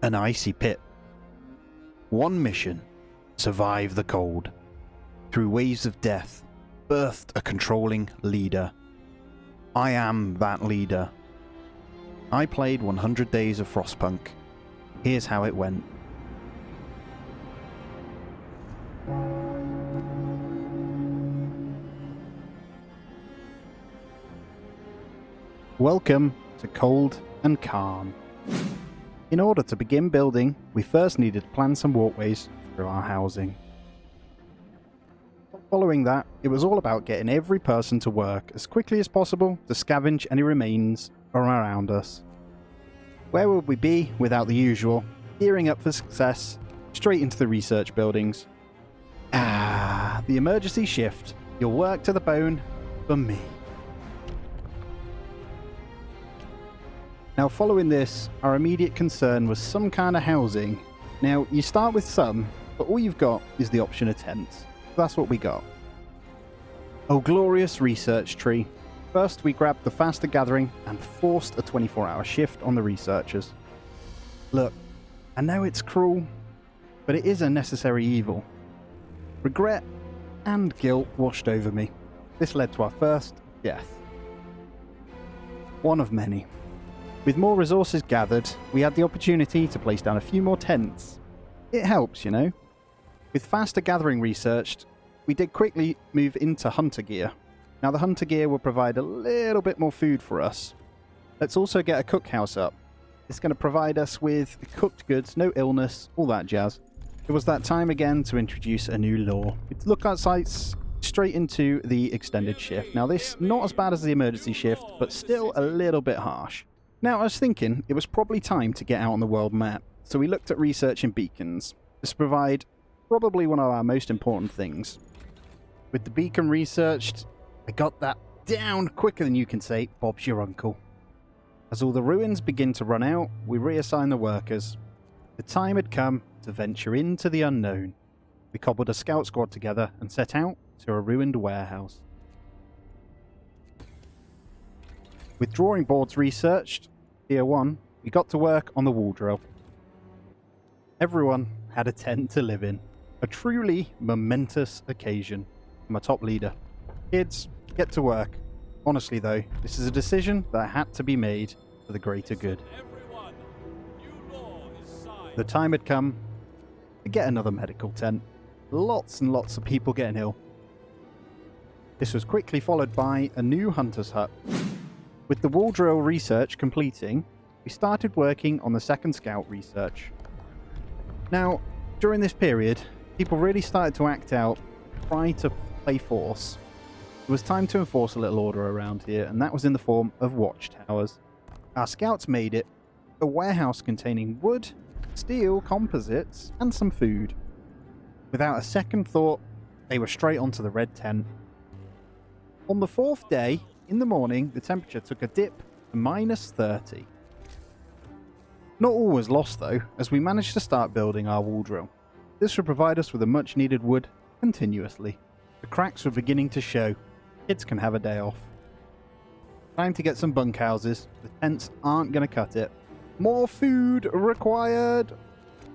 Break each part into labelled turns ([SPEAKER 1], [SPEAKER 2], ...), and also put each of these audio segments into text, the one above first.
[SPEAKER 1] An icy pit. One mission: survive the cold. Through waves of death, birthed a controlling leader. I am that leader. I played 100 days of Frostpunk. Here's how it went. Welcome to Cold and Calm. In order to begin building, we first needed to plan some walkways through our housing. Following that, it was all about getting every person to work as quickly as possible to scavenge any remains from around us. Where would we be without the usual? Gearing up for success, straight into the research buildings. The emergency shift. You'll work to the bone for me. Now, following this, our immediate concern was some kind of housing. Now, you start with some, but all you've got is the option of tents. That's what we got. Oh, glorious research tree. First, we grabbed the faster gathering and forced a 24-hour shift on the researchers. Look, I know it's cruel, but it is a necessary evil. Regret and guilt washed over me. This led to our first death. One of many. With more resources gathered, we had the opportunity to place down a few more tents. It helps, you know. With faster gathering researched, we did quickly move into hunter gear. Now the hunter gear will provide a little bit more food for us. Let's also get a cookhouse up. It's going to provide us with cooked goods, no illness, all that jazz. It was that time again to introduce a new law. With lookout sites straight into the extended shift. Now this, not as bad as the emergency shift, but still a little bit harsh. Now, I was thinking it was probably time to get out on the world map, so we looked at researching beacons. This provide probably one of our most important things. With the beacon researched, I got that down quicker than you can say, Bob's your uncle. As all the ruins begin to run out, we reassign the workers. The time had come to venture into the unknown. We cobbled a scout squad together and set out to a ruined warehouse. With drawing boards researched, Tier 1, we got to work on the wall drill. Everyone had a tent to live in. A truly momentous occasion. I'm a top leader. Kids, get to work. Honestly though, this is a decision that had to be made for the greater good. The time had come to get another medical tent. Lots and lots of people getting ill. This was quickly followed by a new hunter's hut. With the wall drill research completing, we started working on the second scout research. Now, during this period, people really started to act out, try to play force. It was time to enforce a little order around here, and that was in the form of watchtowers. Our scouts made it a warehouse containing wood, steel, composites, and some food. Without a second thought, they were straight onto the red tent. On the fourth day, in the morning, the temperature took a dip to -30. Not all was lost though, as we managed to start building our wall drill. This would provide us with a much needed wood continuously. The cracks were beginning to show. Kids can have a day off. Time to get some bunkhouses. The tents aren't going to cut it. More food required!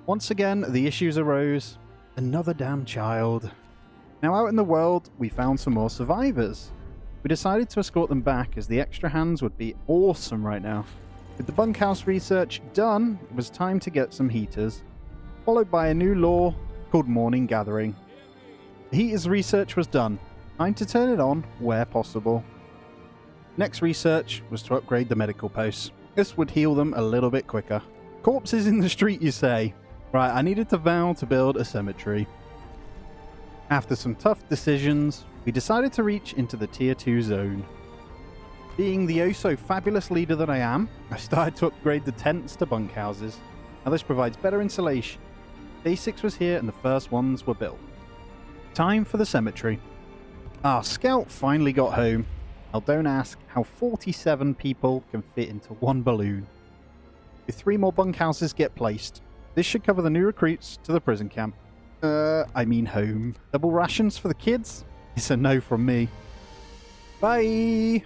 [SPEAKER 1] Once again, the issues arose. Another damn child. Now out in the world, we found some more survivors. We decided to escort them back as the extra hands would be awesome right now. With the bunkhouse research done, it was time to get some heaters, followed by a new law called Morning Gathering. The heaters research was done. Time to turn it on where possible. Next research was to upgrade the medical posts. This would heal them a little bit quicker. Corpses in the street, you say? Right, I needed to vow to build a cemetery. After some tough decisions, we decided to reach into the Tier 2 zone. Being the oh-so-fabulous leader that I am, I started to upgrade the tents to bunkhouses. Now this provides better insulation. Day 6 was here and the first ones were built. Time for the cemetery. Our scout finally got home. Now don't ask how 47 people can fit into one balloon. With 3 more bunkhouses get placed, this should cover the new recruits to the prison camp. I mean home. Double rations for the kids? It's a no from me. Bye!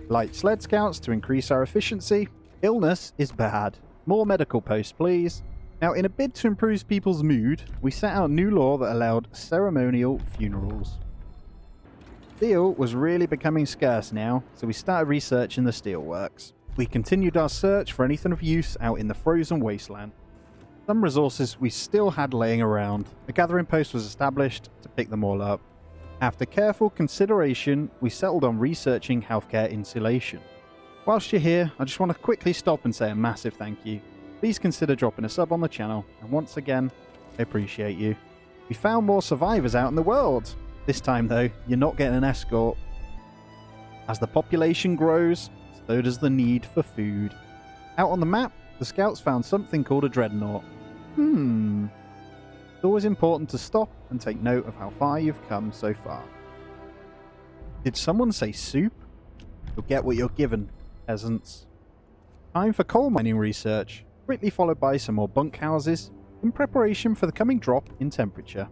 [SPEAKER 1] Light sled scouts to increase our efficiency. Illness is bad. More medical posts, please. Now, in a bid to improve people's mood, we set out new law that allowed ceremonial funerals. Steel was really becoming scarce now, so we started researching the steelworks. We continued our search for anything of use out in the frozen wasteland. Some resources we still had laying around. A gathering post was established to pick them all up. After careful consideration, we settled on researching healthcare insulation. Whilst you're here, I just want to quickly stop and say a massive thank you. Please consider dropping a sub on the channel, and once again, I appreciate you. We found more survivors out in the world. This time though, you're not getting an escort. As the population grows, so does the need for food. Out on the map, the scouts found something called a dreadnought. It's always important to stop and take note of how far you've come so far. Did someone say soup? You'll get what you're given, peasants. Time for coal mining research, quickly followed by some more bunkhouses in preparation for the coming drop in temperature.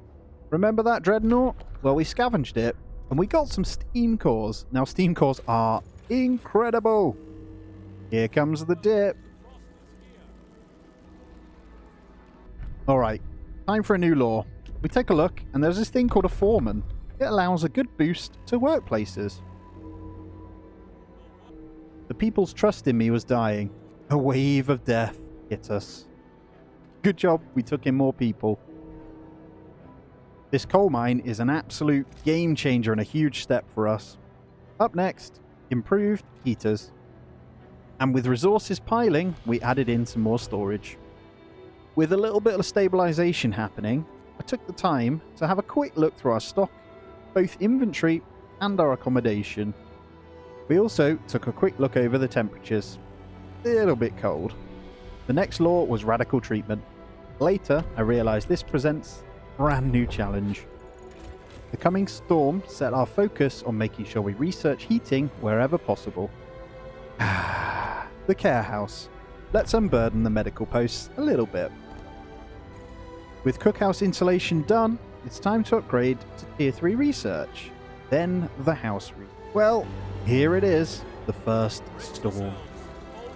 [SPEAKER 1] Remember that dreadnought? Well, we scavenged it and we got some steam cores. Now, steam cores are incredible. Here comes the dip. Alright, time for a new law. We take a look and there's this thing called a foreman. It allows a good boost to workplaces. The people's trust in me was dying. A wave of death hit us. Good job we took in more people. This coal mine is an absolute game changer and a huge step for us. Up next, improved heaters. And with resources piling, we added in some more storage. With a little bit of stabilization happening, I took the time to have a quick look through our stock, both inventory and our accommodation. We also took a quick look over the temperatures. A little bit cold. The next law was radical treatment. Later, I realized this presents a brand new challenge. The coming storm set our focus on making sure we research heating wherever possible. The care house. Let's unburden the medical posts a little bit. With cookhouse insulation done, it's time to upgrade to Tier 3 research. Then the house route. Well, here it is, the first storm.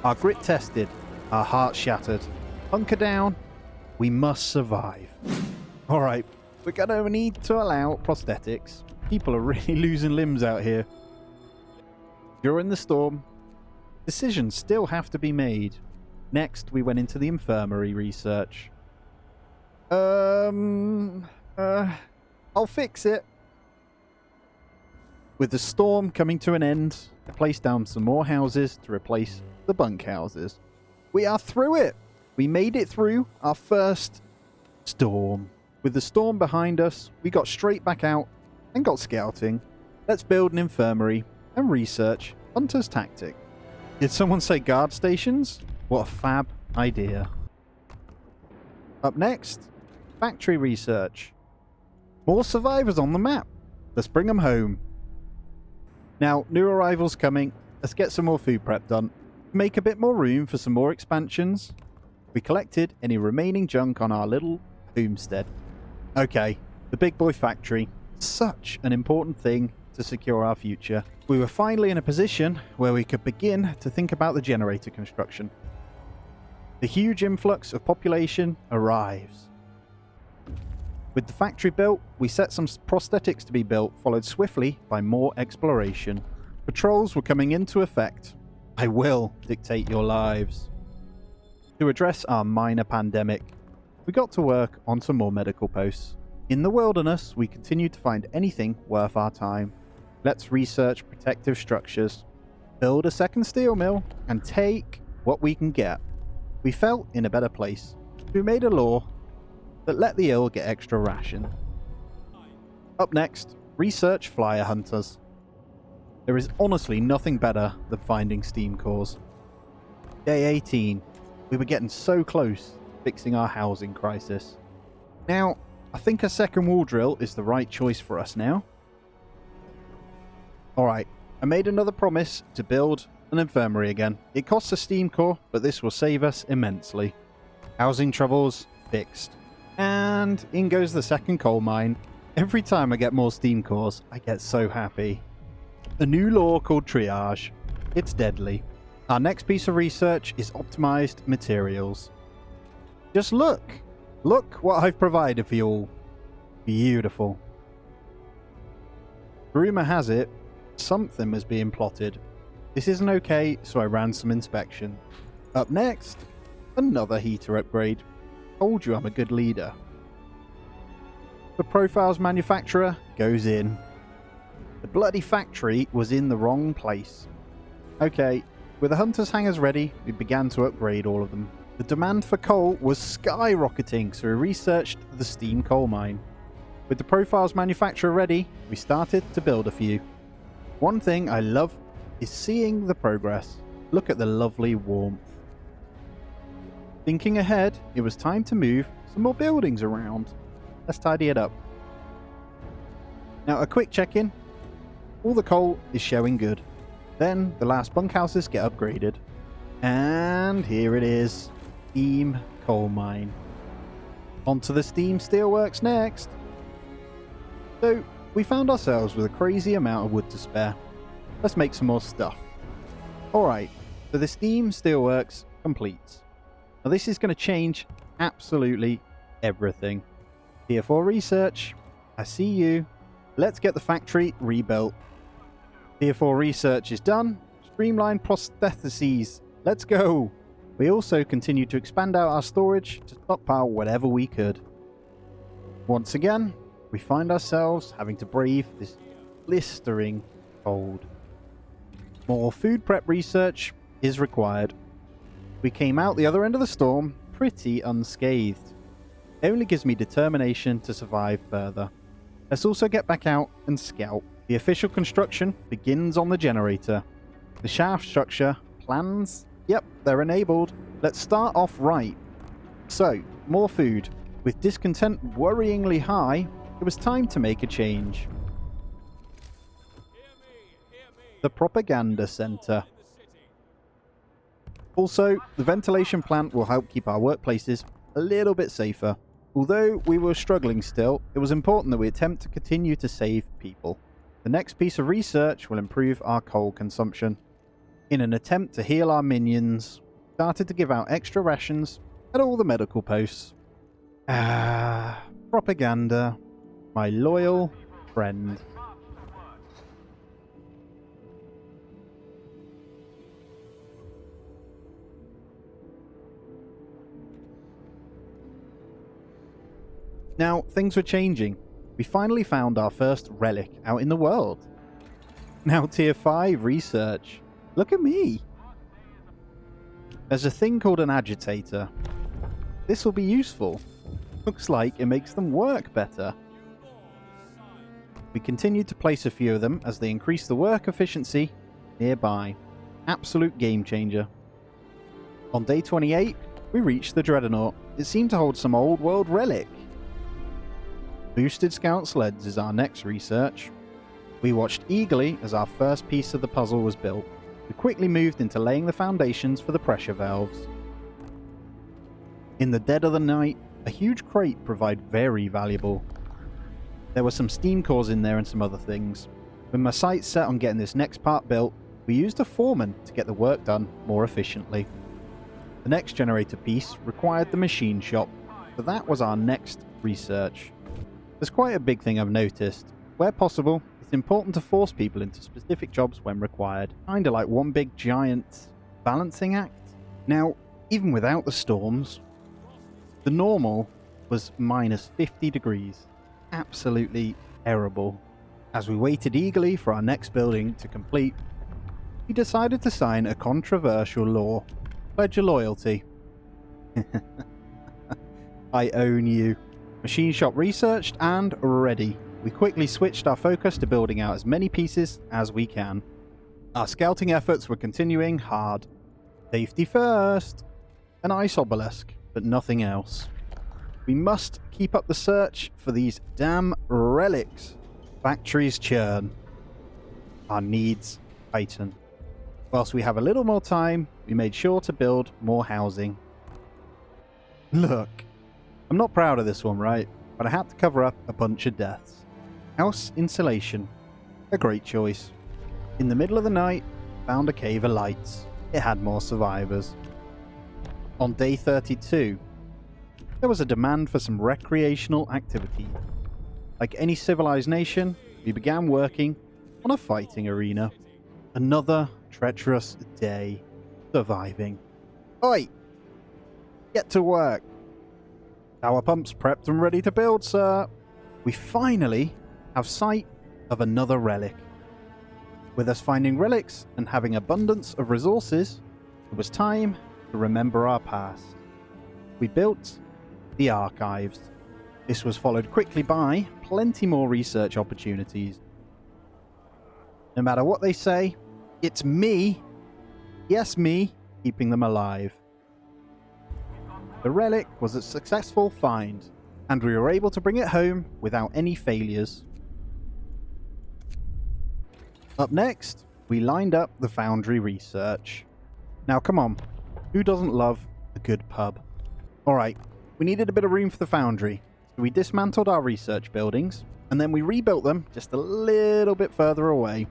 [SPEAKER 1] Our grit tested, our hearts shattered. Hunker down, we must survive. Alright, we're gonna need to allow prosthetics. People are really losing limbs out here. During the storm, decisions still have to be made. Next, we went into the infirmary research. I'll fix it. With the storm coming to an end, I placed down some more houses to replace the bunkhouses. We are through it! We made it through our first storm. With the storm behind us, we got straight back out and got scouting. Let's build an infirmary and research Hunter's tactic. Did someone say guard stations? What a fab idea. Up next, factory research. More survivors on the map. Let's bring them home. Now, new arrivals coming. Let's get some more food prep done. Make a bit more room for some more expansions. We collected any remaining junk on our little homestead. Okay, the big boy factory. Such an important thing to secure our future. We were finally in a position where we could begin to think about the generator construction. The huge influx of population arrives. With the factory built, we set some prosthetics to be built, followed swiftly by more exploration. Patrols were coming into effect. I will dictate your lives. To address our minor pandemic, we got to work on some more medical posts. In the wilderness, we continued to find anything worth our time. Let's research protective structures, build a second steel mill, and take what we can get. We felt in a better place. We made a law that let the ill get extra ration. Up next, research flyer hunters. There is honestly nothing better than finding steam cores. Day 18. We were getting so close to fixing our housing crisis. Now, I think a second wall drill is the right choice for us now. Alright, I made another promise to build an infirmary again. It costs a steam core, but this will save us immensely. Housing troubles fixed. And in goes the second coal mine. Every time I get more steam cores, I get so happy. A new law called triage. It's deadly. Our next piece of research is optimized materials. Just look! Look what I've provided for you all. Beautiful. Rumour has it, something was being plotted. This isn't okay, so I ran some inspection. Up next, another heater upgrade. Told you I'm a good leader. The profiles manufacturer goes in. The bloody factory was in the wrong place. Okay, with the hunters' hangars ready, we began to upgrade all of them. The demand for coal was skyrocketing, so we researched the steam coal mine. With the profiles manufacturer ready, we started to build a few. One thing I love is seeing the progress. Look at the lovely warmth. Thinking ahead, it was time to move some more buildings around. Let's tidy it up. Now a quick check-in. All the coal is showing good. Then the last bunkhouses get upgraded. And here it is. Steam coal mine. Onto the steam steelworks next. So we found ourselves with a crazy amount of wood to spare. Let's make some more stuff. Alright, so the steam steelworks completes. Now this is going to change absolutely everything. Tier 4 research, I see you. Let's get the factory rebuilt. Tier 4 research is done. Streamline prostheses. Let's go. We also continue to expand out our storage to stockpile whatever we could. Once again, we find ourselves having to brave this blistering cold. More food prep research is required. We came out the other end of the storm pretty unscathed. It only gives me determination to survive further. Let's also get back out and scout. The official construction begins on the generator. The shaft structure plans, yep, they're enabled. Let's start off right. So, more food. With discontent worryingly high, it was time to make a change. The propaganda center. Also, the ventilation plant will help keep our workplaces a little bit safer. Although we were struggling still, it was important that we attempt to continue to save people. The next piece of research will improve our coal consumption. In an attempt to heal our minions, started to give out extra rations at all the medical posts. Propaganda. My loyal friend. Now, things were changing. We finally found our first relic out in the world. Now tier 5 research. Look at me. There's a thing called an agitator. This will be useful. Looks like it makes them work better. We continued to place a few of them as they increase the work efficiency nearby. Absolute game changer. On day 28, we reached the Dreadnought. It seemed to hold some old world relic. Boosted scout sleds is our next research. We watched eagerly as our first piece of the puzzle was built. We quickly moved into laying the foundations for the pressure valves. In the dead of the night, a huge crate proved very valuable. There were some steam cores in there and some other things. With my sights set on getting this next part built, we used a foreman to get the work done more efficiently. The next generator piece required the machine shop, so that was our next research. There's quite a big thing I've noticed. Where possible, it's important to force people into specific jobs when required. Kinda like one big giant balancing act. Now, even without the storms, the normal was minus 50 degrees. Absolutely terrible. As we waited eagerly for our next building to complete, we decided to sign a controversial law. Pledge of loyalty. I own you. Machine shop researched and ready. We quickly switched our focus to building out as many pieces as we can. Our scouting efforts were continuing hard. Safety first. An ice obelisk, but nothing else. We must keep up the search for these damn relics. Factories churn. Our needs heighten. Whilst we have a little more time, we made sure to build more housing. Look, I'm not proud of this one, right? But I had to cover up a bunch of deaths. House insulation. A great choice. In the middle of the night, found a cave of lights. it had more survivors. On day 32, there was a demand for some recreational activity. Like any civilized nation, we began working on a fighting arena. Another treacherous day surviving. Oi! Get to work! Power pumps prepped and ready to build, sir. We finally have sight of another relic. With us finding relics and having abundance of resources, it was time to remember our past. We built the archives. This was followed quickly by plenty more research opportunities. No matter what they say, it's me, yes me, keeping them alive. The relic was a successful find, and we were able to bring it home without any failures. Up next, we lined up the Foundry research. Now come on, who doesn't love a good pub? Alright, we needed a bit of room for the Foundry, so we dismantled our research buildings, and then we rebuilt them just a little bit further away.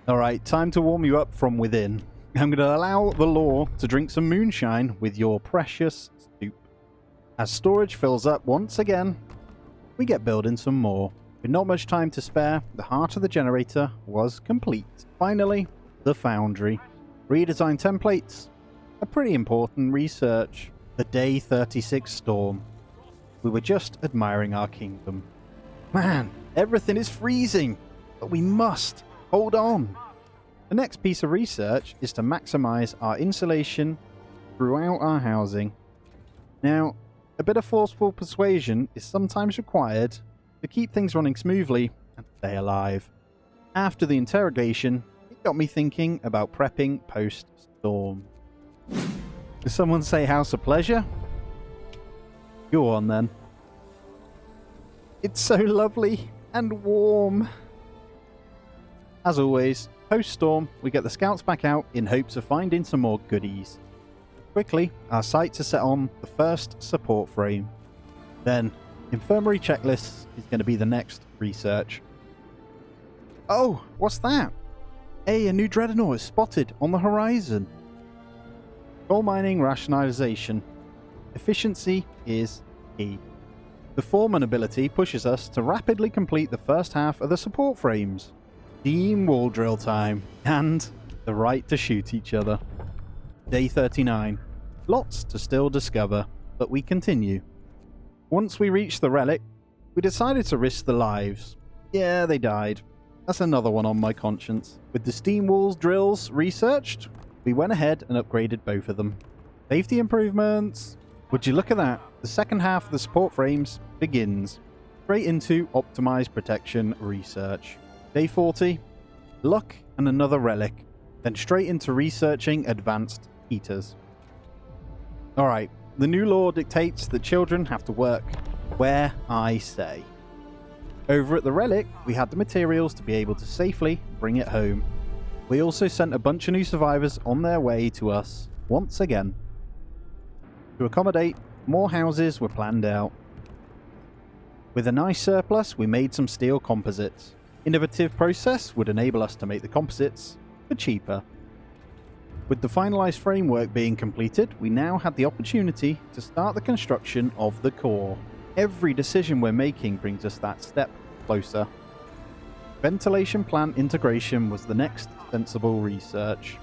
[SPEAKER 1] Alright, time to warm you up from within. I'm going to allow the law to drink some moonshine with your precious soup. As storage fills up once again, we get building some more. With not much time to spare, the heart of the generator was complete. Finally, the Foundry. Redesigned templates, a pretty important research. The day 36 storm. We were just admiring our kingdom. Man, everything is freezing, but we must hold on. The next piece of research is to maximize our insulation throughout our housing. Now, a bit of forceful persuasion is sometimes required to keep things running smoothly and stay alive. After the interrogation, it got me thinking about prepping post-storm. Did someone say house of pleasure? Go on then. It's so lovely and warm. As always, post-storm, we get the scouts back out in hopes of finding some more goodies. Quickly, our sights are set on the first support frame. Then, infirmary checklists is going to be the next research. Oh, what's that? Hey, a new dreadnought is spotted on the horizon. Coal mining rationalization. Efficiency is key. The foreman ability pushes us to rapidly complete the first half of the support frames. Team wall drill time. And the right to shoot each other. Day 39. Lots to still discover, but we continue. Once we reached the relic, we decided to risk the lives. Yeah, they died. That's another one on my conscience. With the steam walls drills researched, we went ahead and upgraded both of them. Safety improvements. Would you look at that? The second half of the support frames begins. Straight into optimized protection research. Day 40. Luck and another relic. Then straight into researching advanced heaters. Alright, the new law dictates that children have to work where I say. Over at the relic, we had the materials to be able to safely bring it home. We also sent a bunch of new survivors on their way to us, once again. To accommodate, more houses were planned out. With a nice surplus, we made some steel composites. Innovative process would enable us to make the composites for cheaper. With the finalized framework being completed, we now had the opportunity to start the construction of the core. Every decision we're making brings us that step closer. Ventilation plant integration was the next sensible research.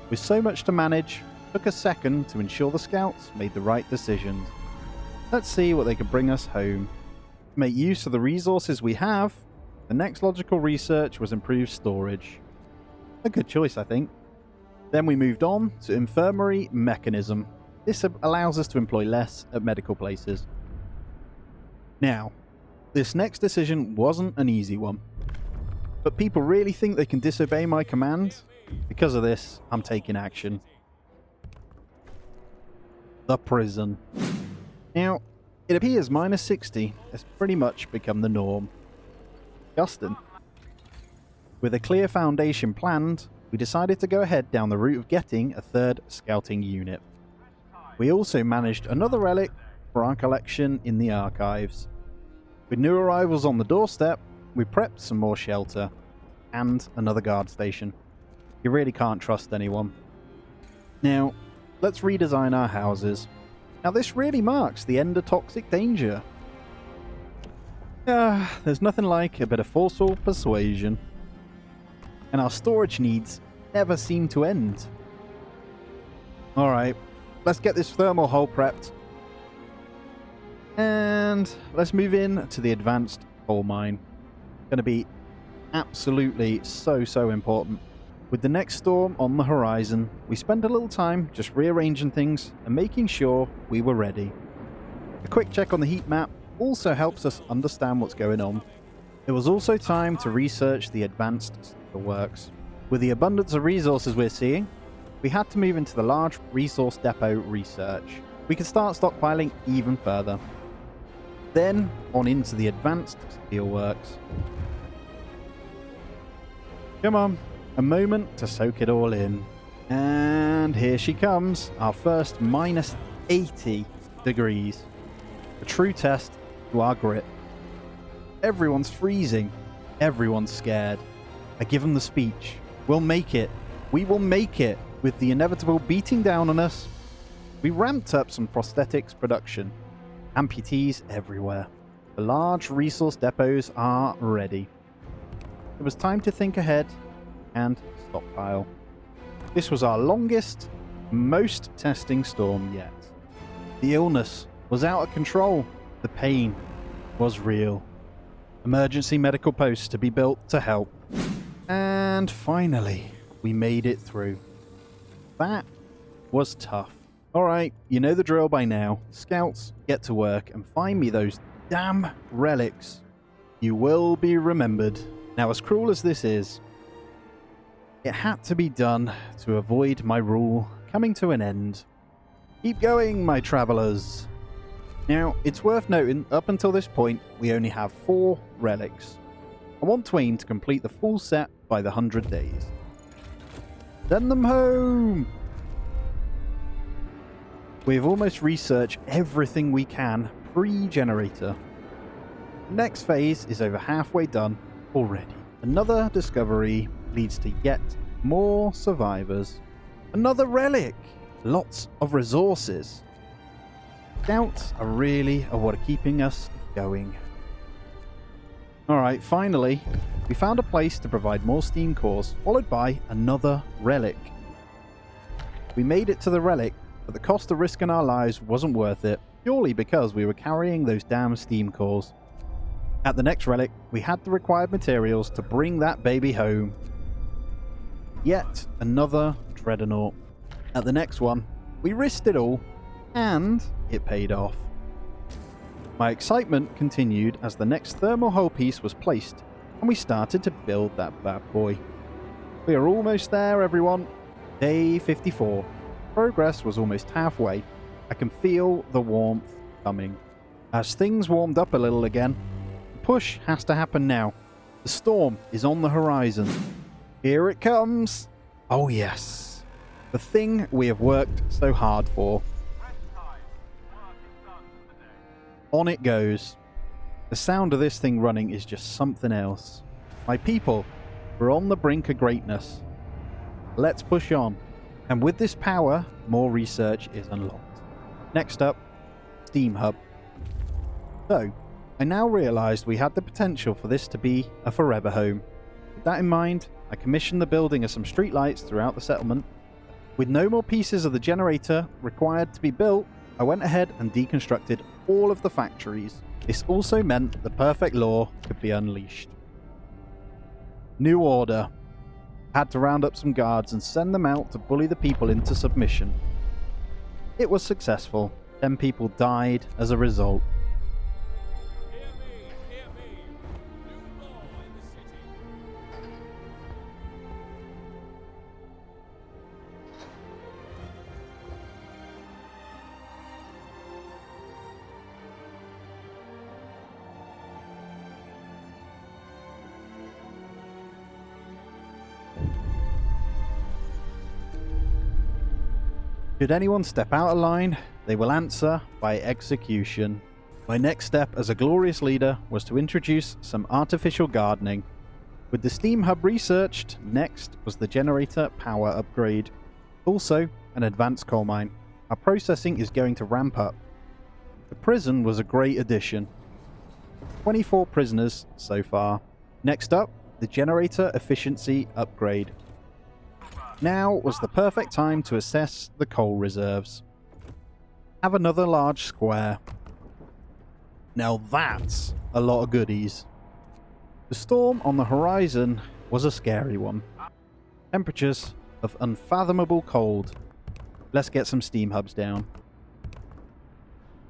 [SPEAKER 1] With so much to manage, it took a second to ensure the scouts made the right decisions. Let's see what they could bring us home. To make use of the resources we have, the next logical research was improved storage. A good choice, I think. Then we moved on to infirmary mechanism. This allows us to employ less at medical places. Now, this next decision wasn't an easy one. But people really think they can disobey my command? Because of this, I'm taking action. The prison. Now, it appears minus 60 has pretty much become the norm. Disgusting. With a clear foundation planned, we decided to go ahead down the route of getting a third scouting unit. We also managed another relic for our collection in the archives. With new arrivals on the doorstep, we prepped some more shelter and another guard station. You really can't trust anyone. Now, let's redesign our houses. Now this really marks the end of toxic danger. There's nothing like a bit of forceful persuasion. And our storage needs never seem to end. Alright, let's get this thermal hull prepped. And let's move in to the advanced coal mine. Going to be absolutely so important. With the next storm on the horizon, we spent a little time just rearranging things and making sure we were ready. A quick check on the heat map also helps us understand what's going on. It was also time to research the advanced works. With the abundance of resources we're seeing, we had to move into the large resource depot research. We could start stockpiling even further. Then on into the advanced steelworks. Come on. A moment to soak it all in. And here she comes, our first minus 80 degrees. A true test to our grit. Everyone's freezing. Everyone's scared. I give them the speech. We'll make it. We will make it. With the inevitable beating down on us, we ramped up some prosthetics production. Amputees everywhere. The large resource depots are ready. It was time to think ahead and stockpile. This was our longest, most testing storm yet. The illness was out of control. The pain was real. Emergency medical posts to be built to help. And finally, we made it through. That was tough. Alright, you know the drill by now. Scouts, get to work and find me those damn relics. You will be remembered. Now, as cruel as this is, it had to be done to avoid my rule coming to an end. Keep going, my travellers. Now, it's worth noting, up until this point, we only have 4 relics. I want Twain to complete the full set by the 100 days. Send them home! We've almost researched everything we can pre-generator. The next phase is over halfway done already. Another discovery leads to yet more survivors. Another relic! Lots of resources. Scouts are really what are keeping us going. Alright, finally, we found a place to provide more steam cores, followed by another relic. We made it to the relic, but the cost of risking our lives wasn't worth it, purely because we were carrying those damn steam cores. At the next relic, we had the required materials to bring that baby home. Yet another dreadnought. At the next one, we risked it all, and it paid off. My excitement continued as the next thermal hull piece was placed, and we started to build that bad boy. We are almost there, everyone. Day 54. Progress was almost halfway. I can feel the warmth coming. As things warmed up a little again, the push has to happen now. The storm is on the horizon. Here it comes. Oh yes. The thing we have worked so hard for. On it goes. The sound of this thing running is just something else. My people, we're on the brink of greatness. Let's push on. And with this power, more research is unlocked. Next up, Steam Hub. So, I now realised we had the potential for this to be a forever home. With that in mind, I commissioned the building of some streetlights throughout the settlement. With no more pieces of the generator required to be built, I went ahead and deconstructed all of the factories. This also meant the perfect law could be unleashed. New order. Had to round up some guards and send them out to bully the people into submission. It was successful. 10 people died as a result. Should anyone step out of line, they will answer by execution. My next step as a glorious leader was to introduce some artificial gardening. With the steam hub researched, next was the generator power upgrade. Also, an advanced coal mine. Our processing is going to ramp up. The prison was a great addition. 24 prisoners so far. Next up, the generator efficiency upgrade. Now was the perfect time to assess the coal reserves. Have another large square. Now that's a lot of goodies. The storm on the horizon was a scary one. Temperatures of unfathomable cold. Let's get some steam hubs down.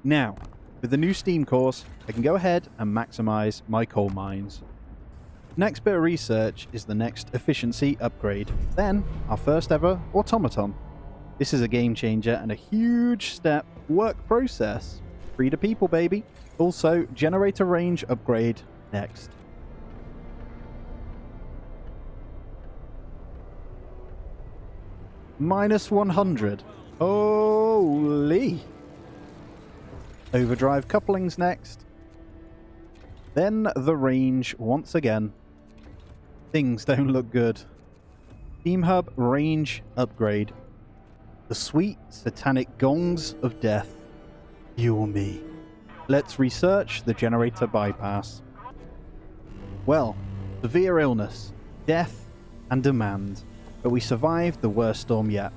[SPEAKER 1] Now, with the new steam cores, I can go ahead and maximize my coal mines. Next bit of research is the next efficiency upgrade. Then, our first ever automaton. This is a game changer and a huge step work process. Free to people, baby. Also, generator range upgrade next. Minus 100. Holy. Overdrive couplings next. Then the range once again. Things don't look good. Steam hub range upgrade. The sweet satanic gongs of death. Fuel me. Let's research the generator bypass. Well, severe illness, death, and demand. But we survived the worst storm yet.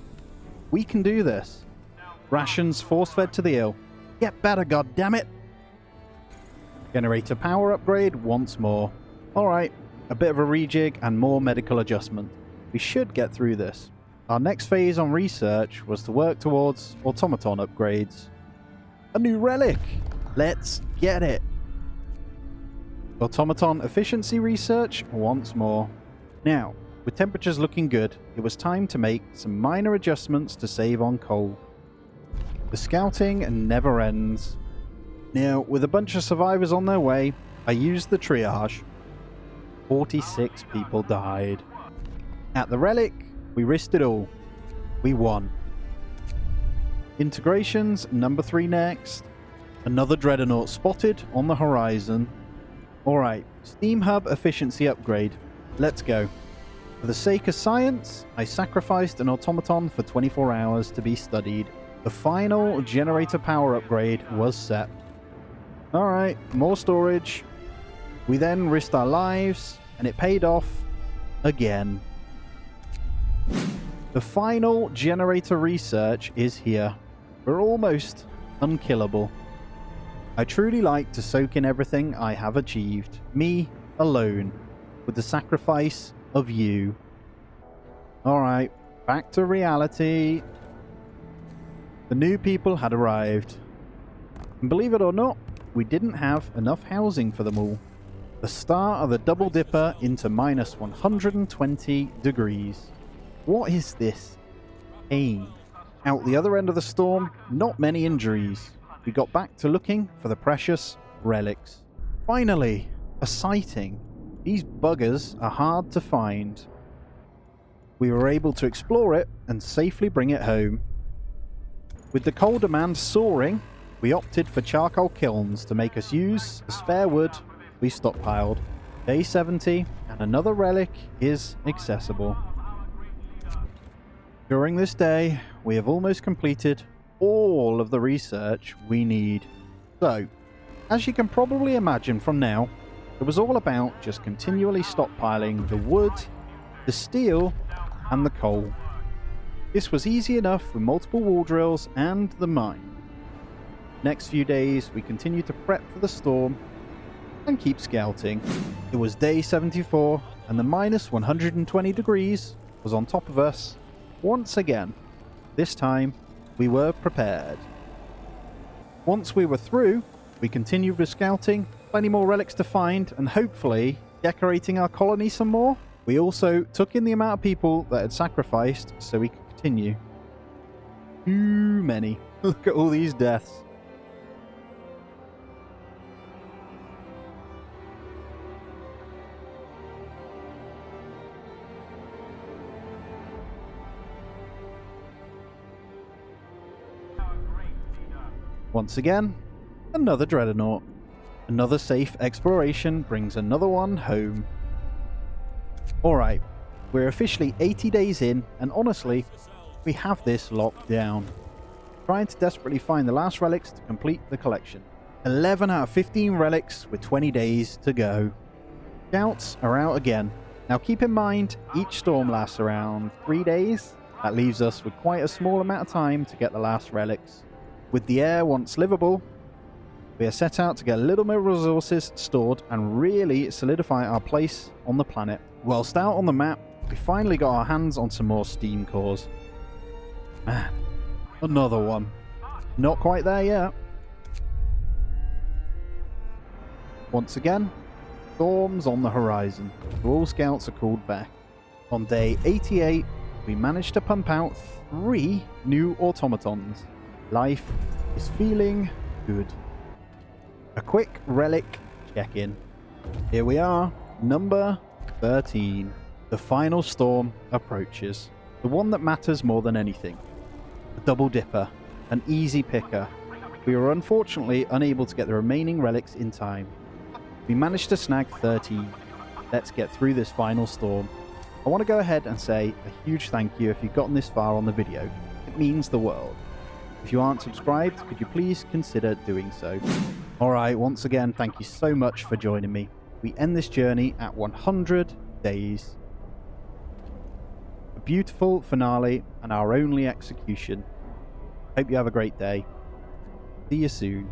[SPEAKER 1] We can do this. Rations force-fed to the ill. Get better, goddammit! Generator power upgrade once more. Alright, a bit of a rejig and more medical adjustment. We should get through this. Our next phase on research was to work towards automaton upgrades. A new relic! Let's get it! Automaton efficiency research once more. Now, with temperatures looking good, it was time to make some minor adjustments to save on coal. The scouting never ends. Now, with a bunch of survivors on their way, I used the triage. 46 people died. At the relic, we risked it all. We won. Integrations number 3 next. Another dreadnought spotted on the horizon. Alright, steam hub efficiency upgrade. Let's go. For the sake of science, I sacrificed an automaton for 24 hours to be studied. The final generator power upgrade was set. Alright, more storage. We then risked our lives, and it paid off again. The final generator research is here. We're almost unkillable. I truly like to soak in everything I have achieved. Me alone, with the sacrifice of you. Alright, back to reality. The new people had arrived. And believe it or not, we didn't have enough housing for them all. The start of the double dipper into minus 120 degrees. What is this? Pain. Out the other end of the storm, not many injuries. We got back to looking for the precious relics. Finally, a sighting. These buggers are hard to find. We were able to explore it and safely bring it home. With the coal demand soaring, we opted for charcoal kilns to make us use the spare wood we stockpiled. Day 70 and another relic is accessible. During this day, we have almost completed all of the research we need. So, as you can probably imagine from now, it was all about just continually stockpiling the wood, the steel, and the coal. This was easy enough with multiple wall drills and the mine. Next few days, we continued to prep for the storm and keep scouting. It was day 74, and the minus 120 degrees was on top of us once again. This time, we were prepared. Once we were through, we continued with scouting, plenty more relics to find, and hopefully decorating our colony some more. We also took in the amount of people that had sacrificed so we could continue. Too many. Look at all these deaths. Once again, another dreadnought. Another safe exploration brings another one home. Alright, we're officially 80 days in, and honestly, we have this locked down. Trying to desperately find the last relics to complete the collection. 11 out of 15 relics with 20 days to go. Scouts are out again. Now keep in mind, each storm lasts around 3 days. That leaves us with quite a small amount of time to get the last relics. With the air once livable, we are set out to get a little more resources stored and really solidify our place on the planet. Whilst out on the map, we finally got our hands on some more steam cores. Man, another one. Not quite there yet. Once again, storms on the horizon. All scouts are called back. On day 88, we managed to pump out 3 new automatons. Life is feeling good. A quick relic check-in. Here we are, number 13. The final storm approaches. The one that matters more than anything. The Double Dipper. An easy picker. We were unfortunately unable to get the remaining relics in time. We managed to snag 13. Let's get through this final storm. I want to go ahead and say a huge thank you if you've gotten this far on the video. It means the world. If you aren't subscribed, could you please consider doing so? Alright, once again, thank you so much for joining me. We end this journey at 100 days. A beautiful finale and our only execution. Hope you have a great day. See you soon.